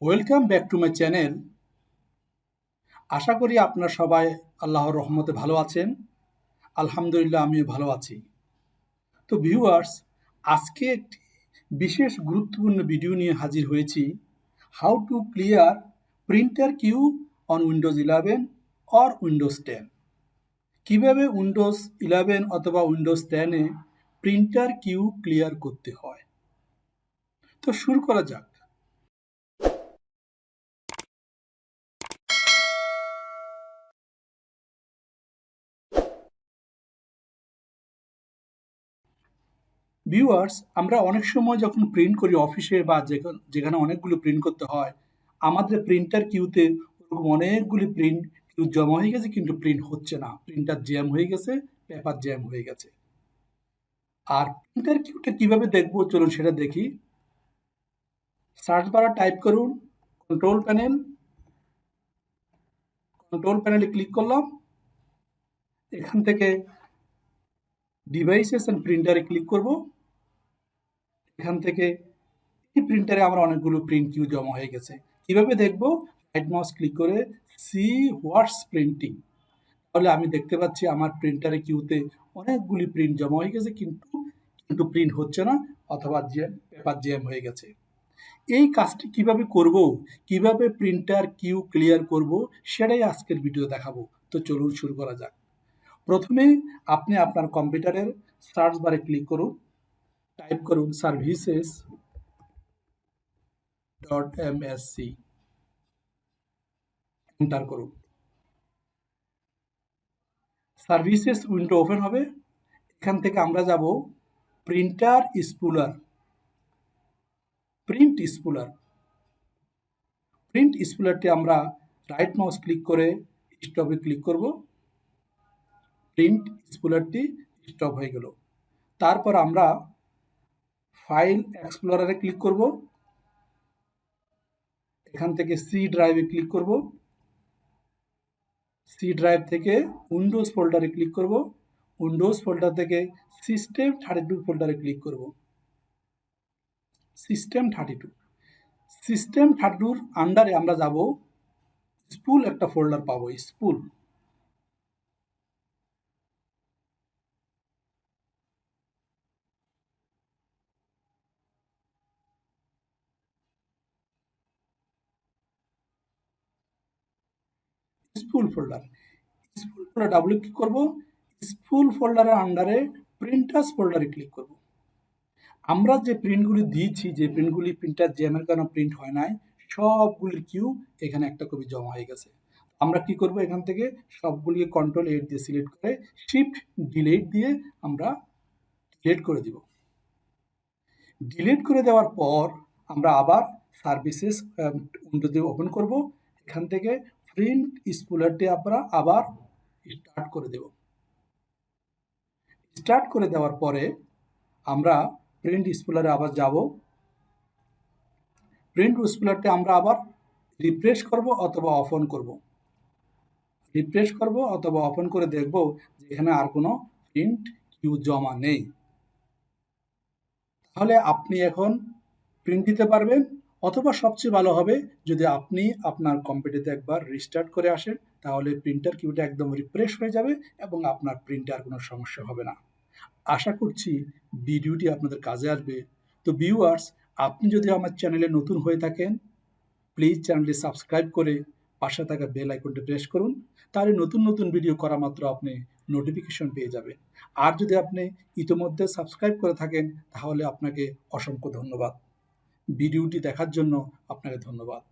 Welcome back to my channel. আশা করি আপনারা সবাই আল্লাহর রহমতে ভালো আছেন। আলহামদুলিল্লাহ আমিও ভালো আছি। তো ভিউয়ার্স, আজকে একটি বিশেষ গুরুত্বপূর্ণ ভিডিও নিয়ে হাজির হয়েছি। How to clear printer queue on Windows 11 or Windows 10। কিভাবে উইন্ডোজ 11 অথবা উইন্ডোজ 10 এ প্রিন্টার কিউ ক্লিয়ার করতে হয়। তো শুরু করা যাক। ভিউয়ার্স, আমরা অনেক সময় যখন প্রিন্ট করি অফিসে বা যেখানে অনেকগুলো প্রিন্ট করতে হয়, আমাদের প্রিন্টার কিউতে ওরকম অনেকগুলি প্রিন্ট কিউ জমা হয়ে গেছে কিন্তু প্রিন্ট হচ্ছে না। প্রিন্টার জ্যাম হয়ে গেছে, পেপার জ্যাম হয়ে গেছে। আর প্রিন্টার কিউটা কিভাবে দেখবো চলুন সেটা দেখি। সার্চ বারে টাইপ করুন কন্ট্রোল প্যানেল। কন্ট্রোল প্যানেলে ক্লিক করলাম। এখান থেকে ডিভাইসেস অ্যান্ড প্রিন্টারে ক্লিক করব। এখান থেকে এই প্রিন্টারে আমার অনেকগুলো প্রিন্ট কিউ জমা হয়ে গেছে। কিভাবে দেখব? রাইট মাউস ক্লিক করে সি হোয়াটস প্রিন্টিং। তাহলে আমি দেখতে পাচ্ছি আমার প্রিন্টারে কিউতে অনেকগুলি প্রিন্ট জমা হয়ে গেছে কিন্তু প্রিন্ট হচ্ছে না, অথবা পেপার জ্যাম হয়ে গেছে। এই কাজটি কিভাবে করব, কিভাবে প্রিন্টার কিউ ক্লিয়ার করব, সেটাই আজকের ভিডিও দেখাবো। তো চলুন শুরু করা যাক। প্রথমে আপনি আপনার কম্পিউটারের সার্চ বারে ক্লিক করুন, টাইপ করুন সার্ভিসেস .msc, এন্টার করুন। সার্ভিসেস উইন্ডো ওপেন হবে। এখান থেকে আমরা যাব প্রিন্টার স্পুলার। প্রিন্ট স্পুলারটি আমরা রাইট মাউস ক্লিক করে স্টপে ক্লিক করব। প্রিন্ট স্পুলারটি স্টপ হয়ে গেল। তারপর আমরা ফাইল এক্সপ্লোরারে ক্লিক করব। এখান থেকে সি ড্রাইভে ক্লিক করব। সি ড্রাইভ থেকে উইন্ডোজ ফোল্ডারে ক্লিক করব। উইন্ডোজ ফোল্ডার থেকে সিস্টেম 32 ফোল্ডারে ক্লিক করব। সিস্টেম 32 আন্ডারে আমরা যাব স্পুল, একটা ফোল্ডার পাবো spool. Spool folder double click করব। স্পুল ফোল্ডারের আন্ডারে প্রিন্টার্স ফোল্ডারে ক্লিক করব। আমরা যে প্রিন্টগুলি দিয়েছি, যে প্রিন্টগুলি প্রিন্টার জ্যামের কারণে প্রিন্ট হয় নাই, সবগুলির কিউ এখানে একটা কপি জমা হয়ে গেছে। আমরা কি করব? এখান থেকে সবগুলিকে কন্ট্রোল এড দিয়ে সিলেক্ট করে শিফট ডিলিট দিয়ে আমরা ডিলিট করে দিব। ডিলিট করে দেওয়ার পর আমরা আবার সার্ভিসেস উইন্ডোতে ওপেন করব। এখান থেকে প্রিন্ট স্পুলারটি আমরা আবার স্টার্ট করে দেব। স্টার্ট করে দেওয়ার পরে আমরা প্রিন্ট স্পুলারে আবার যাব। প্রিন্ট স্পুলারটি আমরা আবার রিফ্রেশ করব অথবা অফ অন করে দেখব যে এখানে আর কোনো প্রিন্ট কিউ জমা নেই। তাহলে আপনি এখন প্রিন্ট দিতে পারবেন, অথবা সবচেয়ে ভালো হবে যদি আপনি আপনার কম্পিউটারে একবার রিস্টার্ট করে আসেন, তাহলে প্রিন্টার কিউটা একদম রিফ্রেশ হয়ে যাবে এবং আপনার প্রিন্টে আর কোনো সমস্যা হবে না। আশা করছি ভিডিওটি আপনাদের কাজে আসবে। তো ভিউয়ার্স, আপনি যদি আমার চ্যানেলে নতুন হয়ে থাকেন, প্লিজ চ্যানেলটি সাবস্ক্রাইব করে পাশে থাকা বেল আইকনটি প্রেস করুন। তাহলে নতুন নতুন ভিডিও করা মাত্র আপনি নোটিফিকেশন পেয়ে যাবেন। আর যদি আপনি ইতোমধ্যে সাবস্ক্রাইব করে থাকেন, তাহলে আপনাকে অসংখ্য ধন্যবাদ। ভিডিওটি দেখার জন্য আপনাকে ধন্যবাদ।